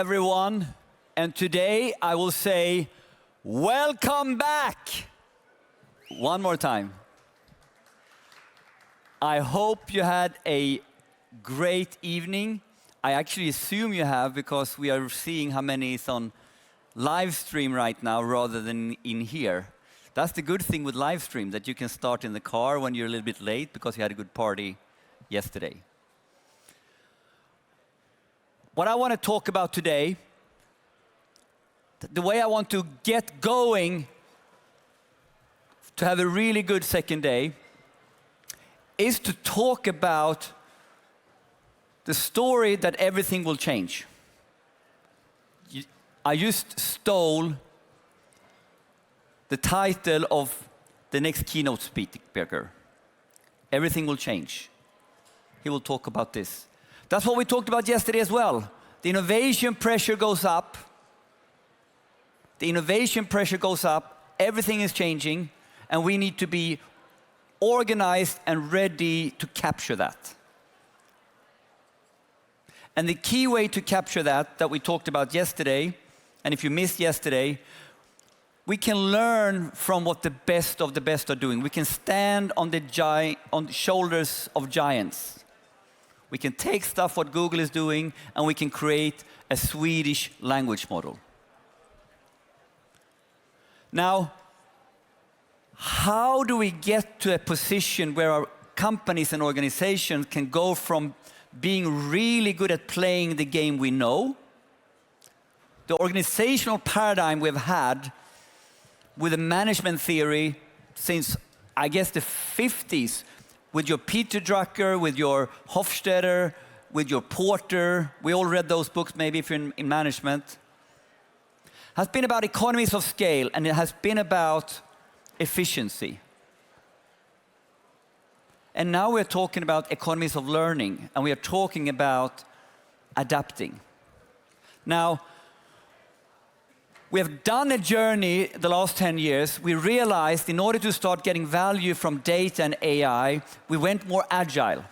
everyone. And today I will say, welcome back. One more time. I hope you had a great evening. I actually assume you have, because we are seeing how many is on live stream right now rather than in here. That's the good thing with live stream, that you can start in the car when you're a little bit late because you had a good party yesterday. What I want to talk about today, the way I want to get going to have a really good second day, is to talk about the story that everything will change. I just stole the title of the next keynote speaker. Everything will change. He will talk about this. That's what we talked about yesterday as well. The innovation pressure goes up. The innovation pressure goes up. Everything is changing, and we need to be organized and ready to capture that. And the key way to capture that we talked about yesterday, and if you missed yesterday, we can learn from what the best of the best are doing. We can stand on the shoulders of giants. We can take stuff what Google is doing, and we can create a Swedish language model. Now, how do we get to a position where our companies and organizations can go from being really good at playing the game we know, the organizational paradigm we've had with the management theory since, I guess, the 50s, with your Peter Drucker, with your Hofstadter, with your Porter. We all read those books, maybe, if you're in management. Has been about economies of scale, and it has been about efficiency. And now we're talking about economies of learning, and we are talking about adapting. Now, we have done a journey the last 10 years. We realized in order to start getting value from data and AI, we went more agile.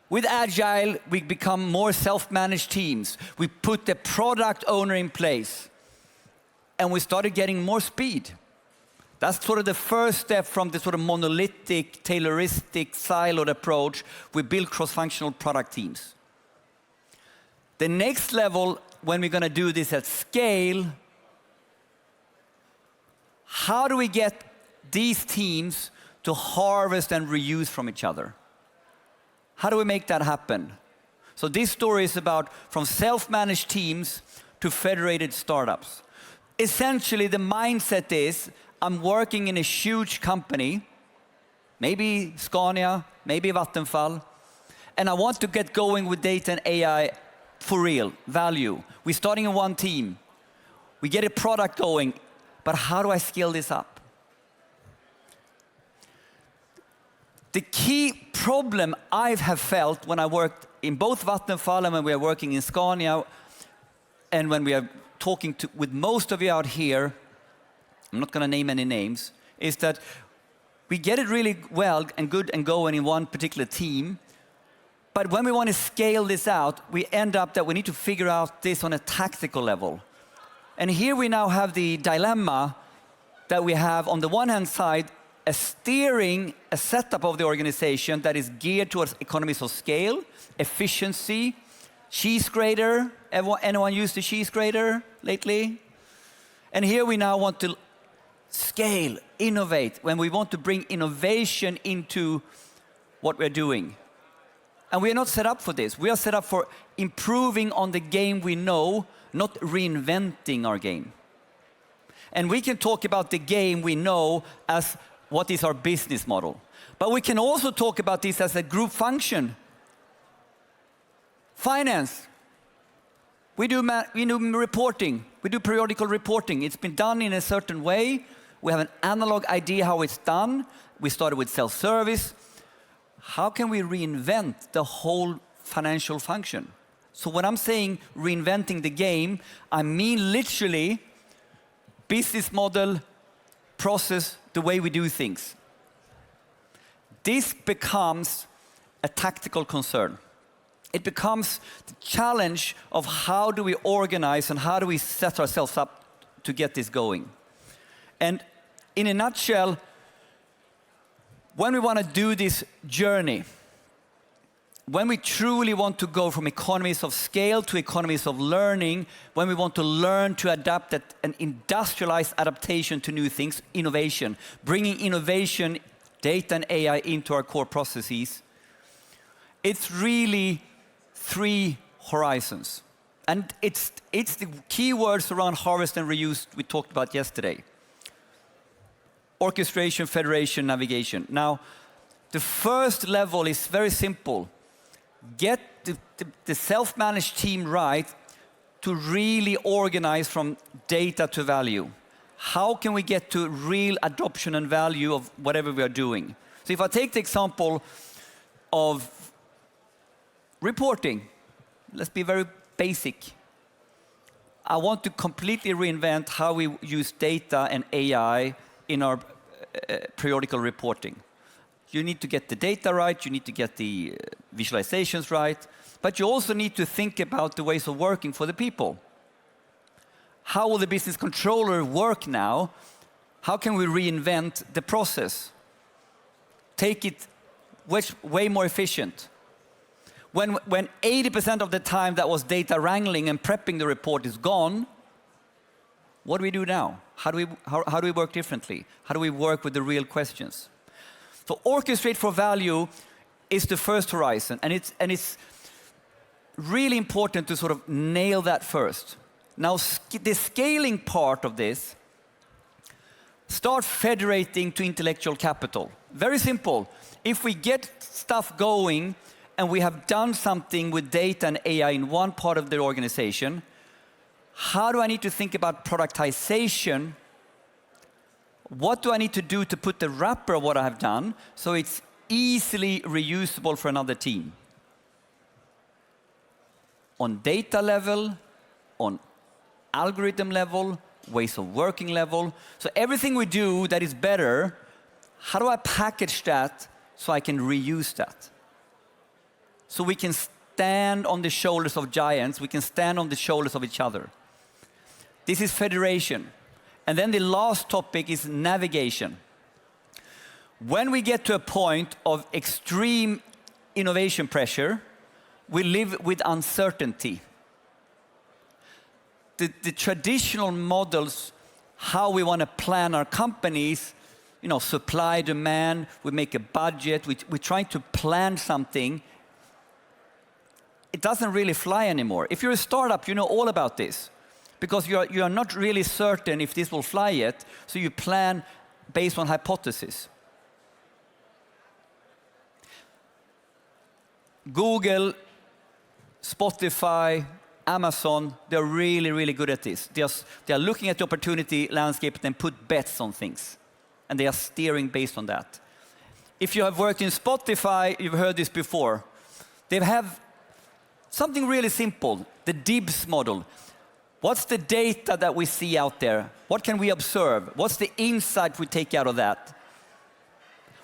With agile, we become more self-managed teams. We put the product owner in place, and we started getting more speed. That's sort of the first step from the sort of monolithic, tayloristic, siloed approach. We build cross-functional product teams. The next level, when we're going to do this at scale, how do we get these teams to harvest and reuse from each other? How do we make that happen? So this story is about from self-managed teams to federated startups. Essentially, the mindset is, I'm working in a huge company, maybe Scania, maybe Vattenfall, and I want to get going with data and AI for real, value. We're starting in one team. We get a product going, but how do I scale this up? The key problem I have felt when I worked in both Vattenfall and when we are working in Scania, and when we are talking with most of you out here, I'm not going to name any names, is that we get it really well and good and going in one particular team, but when we want to scale this out, we end up that we need to figure out this on a tactical level. And here we now have the dilemma that we have, on the one hand side, a setup of the organization that is geared towards economies of scale, efficiency, cheese grater. Anyone used the cheese grater lately? And here we now want to scale, innovate, when we want to bring innovation into what we're doing. And we are not set up for this. We are set up for improving on the game we know, not reinventing our game. And we can talk about the game we know as what is our business model. But we can also talk about this as a group function. Finance. We do reporting. We do periodical reporting. It's been done in a certain way. We have an analog idea how it's done. We started with self-service. How can we reinvent the whole financial function? So when I'm saying reinventing the game, I mean literally business model, process, the way we do things. This becomes a tactical concern. It becomes the challenge of how do we organize and how do we set ourselves up to get this going. And in a nutshell, when we want to do this journey, when we truly want to go from economies of scale to economies of learning, when we want to learn to adapt and industrialize adaptation to new things, innovation, bringing innovation, data and AI into our core processes, it's really 3 horizons. And it's the keywords around harvest and reuse we talked about yesterday. Orchestration, federation, navigation. Now, the first level is very simple. Get the self-managed team right to really organize from data to value. How can we get to real adoption and value of whatever we are doing? So if I take the example of reporting, let's be very basic. I want to completely reinvent how we use data and AI in our periodical reporting. You need to get the data right, you need to get the visualizations right, but you also need to think about the ways of working for the people. How will the business controller work now? How can we reinvent the process? Take it way more efficient. When 80% of the time that was data wrangling and prepping the report is gone, what do we do now? How do we work differently? How do we work with the real questions? So Orchestrate for Value is the first horizon, and it's really important to sort of nail that first. Now, the scaling part of this, start federating to intellectual capital. Very simple. If we get stuff going and we have done something with data and AI in one part of the organization, how do I need to think about productization? What do I need to do to put the wrapper of what I have done so it's easily reusable for another team? On data level, on algorithm level, ways of working level. So everything we do that is better, how do I package that so I can reuse that? So we can stand on the shoulders of giants, we can stand on the shoulders of each other. This is federation. And then the last topic is navigation. When we get to a point of extreme innovation pressure, we live with uncertainty. The traditional models, how we want to plan our companies, supply, demand, we make a budget, we try to plan something. It doesn't really fly anymore. If you're a startup, you know all about this. Because you are not really certain if this will fly yet, so you plan based on hypothesis. Google, Spotify, Amazon, they're really, really good at this. They are looking at the opportunity landscape and put bets on things. And they are steering based on that. If you have worked in Spotify, you've heard this before. They have something really simple, the DIS model. What's the data that we see out there? What can we observe? What's the insight we take out of that?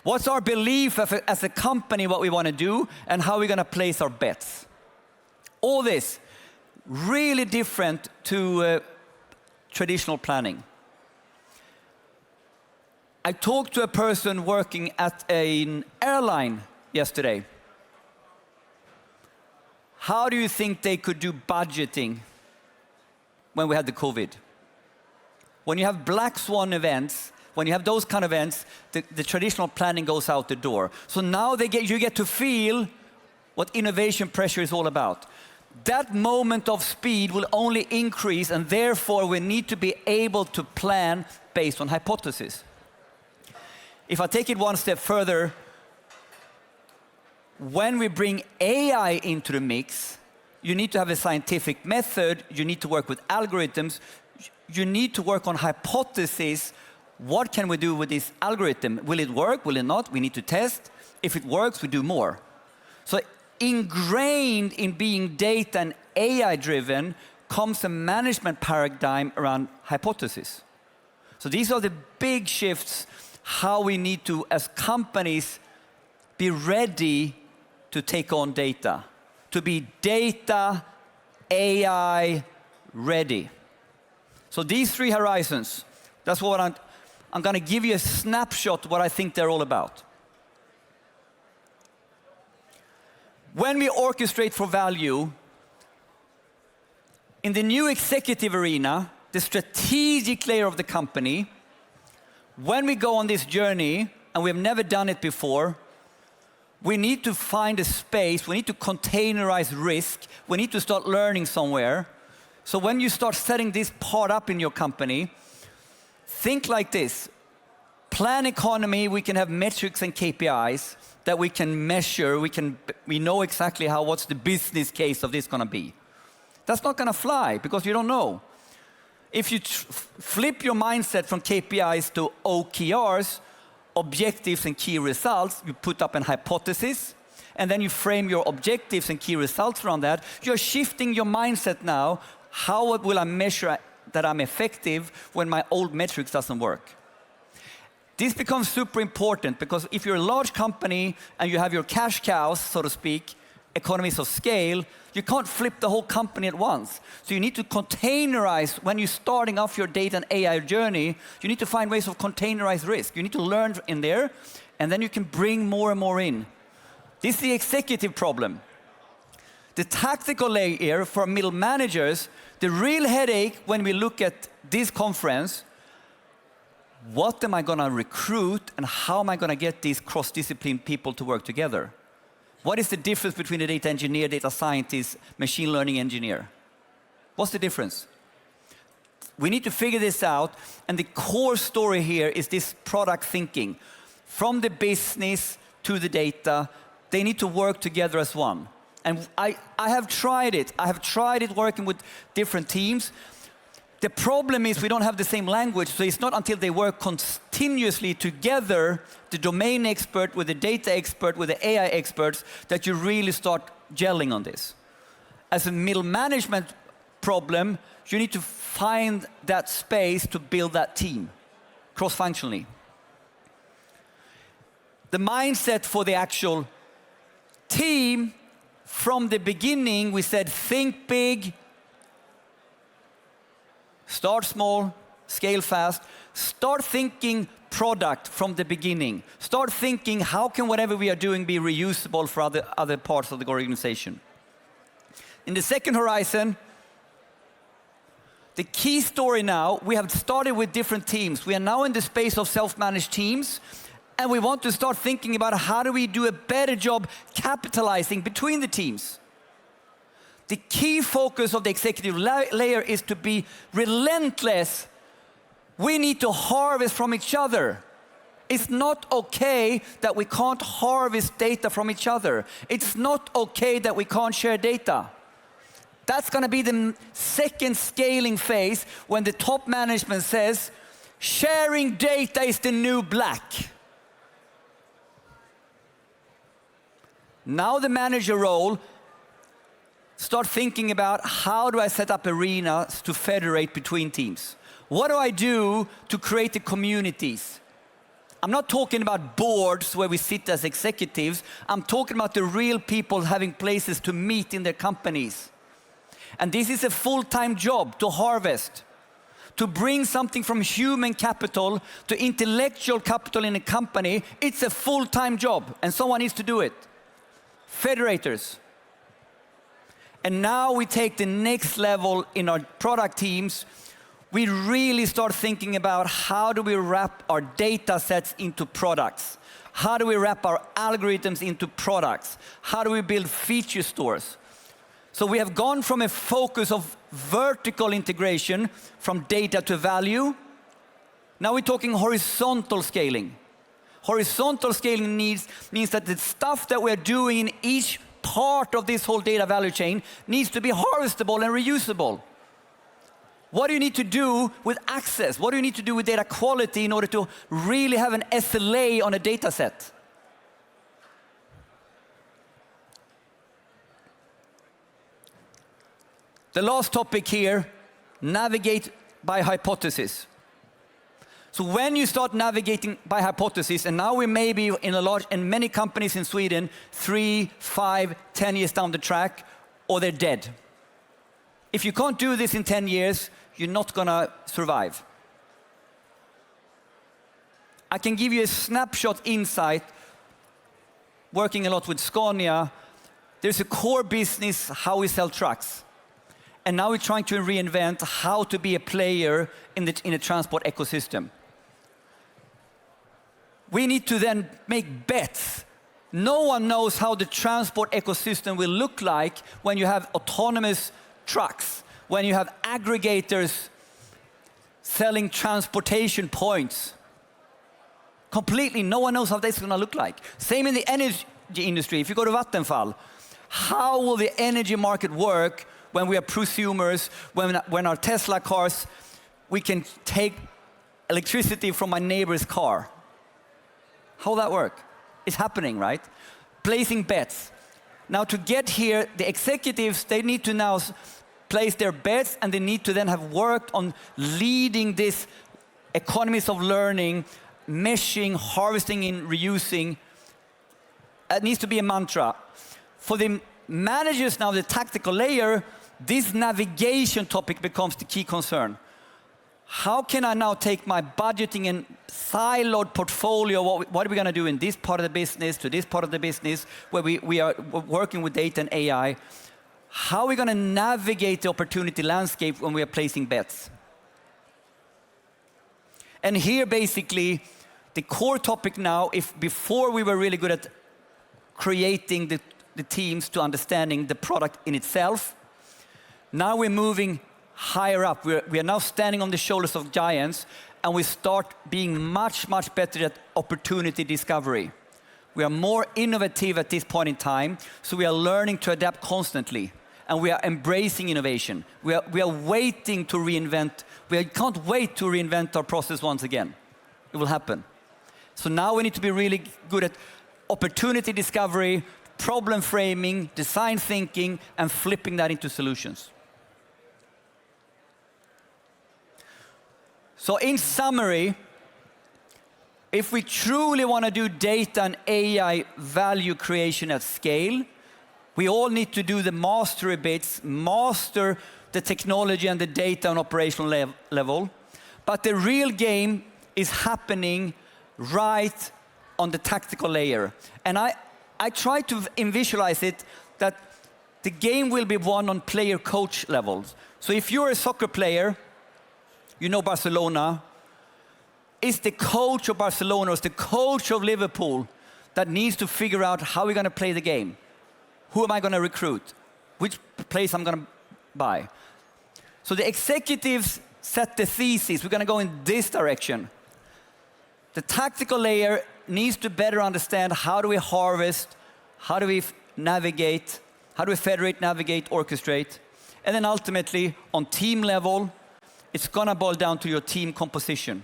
What's our belief as a company, what we want to do, and how we're going to place our bets? All this, really different to traditional planning. I talked to a person working at an airline yesterday. How do you think they could do budgeting when we had the COVID? When you have black swan events, when you have those kind of events, the traditional planning goes out the door. So now you get to feel what innovation pressure is all about. That moment of speed will only increase, and therefore we need to be able to plan based on hypothesis. If I take it one step further, when we bring AI into the mix, you need to have a scientific method, you need to work with algorithms, you need to work on hypotheses. What can we do with this algorithm? Will it work? Will it not? We need to test. If it works, we do more. So ingrained in being data and AI driven comes a management paradigm around hypothesis. So these are the big shifts, how we need to, as companies, be ready to take on data, to be data, AI ready. So these 3 horizons, that's what I'm going to give you a snapshot of what I think they're all about. When we orchestrate for value, in the new executive arena, the strategic layer of the company, when we go on this journey, and we've never done it before, we need to find a space, we need to containerize risk, we need to start learning somewhere. So when you start setting this part up in your company, think like this. Plan economy, we can have metrics and KPIs that we can measure, we know exactly what's the business case of this gonna be. That's not gonna fly because you don't know. If you flip your mindset from KPIs to OKRs, objectives and key results, you put up an hypothesis, and then you frame your objectives and key results around that, you're shifting your mindset now. How will I measure that I'm effective when my old metrics doesn't work? This becomes super important because if you're a large company and you have your cash cows, so to speak, economies of scale, you can't flip the whole company at once. So you need to containerize, when you're starting off your data and AI journey, you need to find ways of containerized risk. You need to learn in there, and then you can bring more and more in. This is the executive problem. The tactical layer for middle managers, the real headache when we look at this conference, what am I going to recruit and how am I going to get these cross-discipline people to work together? What is the difference between a data engineer, data scientist, machine learning engineer? What's the difference? We need to figure this out, and the core story here is this product thinking. From the business to the data, they need to work together as one. And I have tried it. I have tried it working with different teams. The problem is we don't have the same language, so it's not until they work continuously together, the domain expert with the data expert, with the AI experts, that you really start gelling on this. As a middle management problem, you need to find that space to build that team, cross-functionally. The mindset for the actual team, from the beginning, we said think big, start small, scale fast. Start thinking product from the beginning. Start thinking how can whatever we are doing be reusable for other parts of the organization. In the second horizon, the key story now, we have started with different teams. We are now in the space of self-managed teams, and we want to start thinking about how do we do a better job capitalizing between the teams. The key focus of the executive layer is to be relentless. We need to harvest from each other. It's not okay that we can't harvest data from each other. It's not okay that we can't share data. That's going to be the second scaling phase when the top management says, sharing data is the new black. Now the manager role, start thinking about how do I set up arenas to federate between teams? What do I do to create the communities? I'm not talking about boards where we sit as executives. I'm talking about the real people having places to meet in their companies. And this is a full-time job to harvest, to bring something from human capital to intellectual capital in a company. It's a full-time job, and someone needs to do it. Federators. And now we take the next level in our product teams. We really start thinking about how do we wrap our data sets into products? How do we wrap our algorithms into products? How do we build feature stores? So we have gone from a focus of vertical integration from data to value. Now we're talking horizontal scaling. Horizontal scaling means that the stuff that we're doing in each part of this whole data value chain needs to be harvestable and reusable. What do you need to do with access? What do you need to do with data quality in order to really have an SLA on a data set? The last topic here, navigate by hypothesis. So when you start navigating by hypothesis, and now we may be in many companies in Sweden, 3, 5, 10 years down the track, or they're dead. If you can't do this in 10 years, you're not gonna survive. I can give you a snapshot insight, working a lot with Scania. There's a core business, how we sell trucks. And now we're trying to reinvent how to be a player in a transport ecosystem. We need to then make bets. No one knows how the transport ecosystem will look like when you have autonomous trucks, when you have aggregators selling transportation points. Completely, no one knows how that's gonna look like. Same in the energy industry. If you go to Vattenfall, how will the energy market work when we are prosumers, when our Tesla cars, we can take electricity from my neighbor's car? How will that work? It's happening, right? Placing bets. Now to get here, the executives, they need to now place their bets, and they need to then have worked on leading this economies of learning, meshing, harvesting, and reusing. It needs to be a mantra. For the managers now, the tactical layer, this navigation topic becomes the key concern. How can I now take my budgeting and siloed portfolio, what are we going to do in this part of the business to this part of the business, where we are working with data and AI? How are we going to navigate the opportunity landscape when we are placing bets? And here, basically, the core topic now, if before we were really good at creating the teams to understanding the product in itself, now we're moving higher up. We are now standing on the shoulders of giants, and we start being much, much better at opportunity discovery. We are more innovative at this point in time, so we are learning to adapt constantly, and we are embracing innovation. We are waiting to reinvent. We can't wait to reinvent our process once again. It will happen. So now we need to be really good at opportunity discovery, problem framing, design thinking, and flipping that into solutions. So in summary, if we truly want to do data and AI value creation at scale, we all need to do the mastery bits, master the technology and the data on operational level. But the real game is happening right on the tactical layer. And I try to visualize it that the game will be won on player-coach levels. So if you're a soccer player, you know Barcelona, it's the coach of Barcelona, it's the coach of Liverpool that needs to figure out how we're going to play the game. Who am I going to recruit? Which place I'm going to buy? So the executives set the thesis. We're going to go in this direction. The tactical layer needs to better understand how do we harvest, how do we navigate, how do we federate, navigate, orchestrate. And then ultimately, on team level, it's going to boil down to your team composition.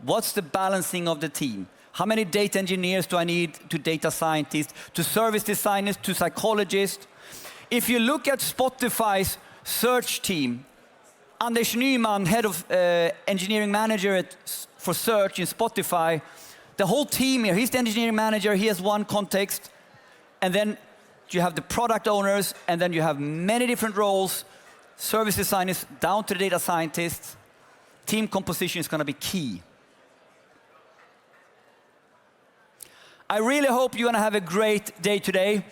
What's the balancing of the team? How many data engineers do I need to data scientists, to service designers, to psychologists? If you look at Spotify's search team, Anders Nyman, head of engineering manager for search in Spotify, the whole team here, he's the engineering manager, he has one context, and then you have the product owners, and then you have many different roles, service designers down to the data scientists. Team composition is going to be key. I really hope you're going to have a great day today.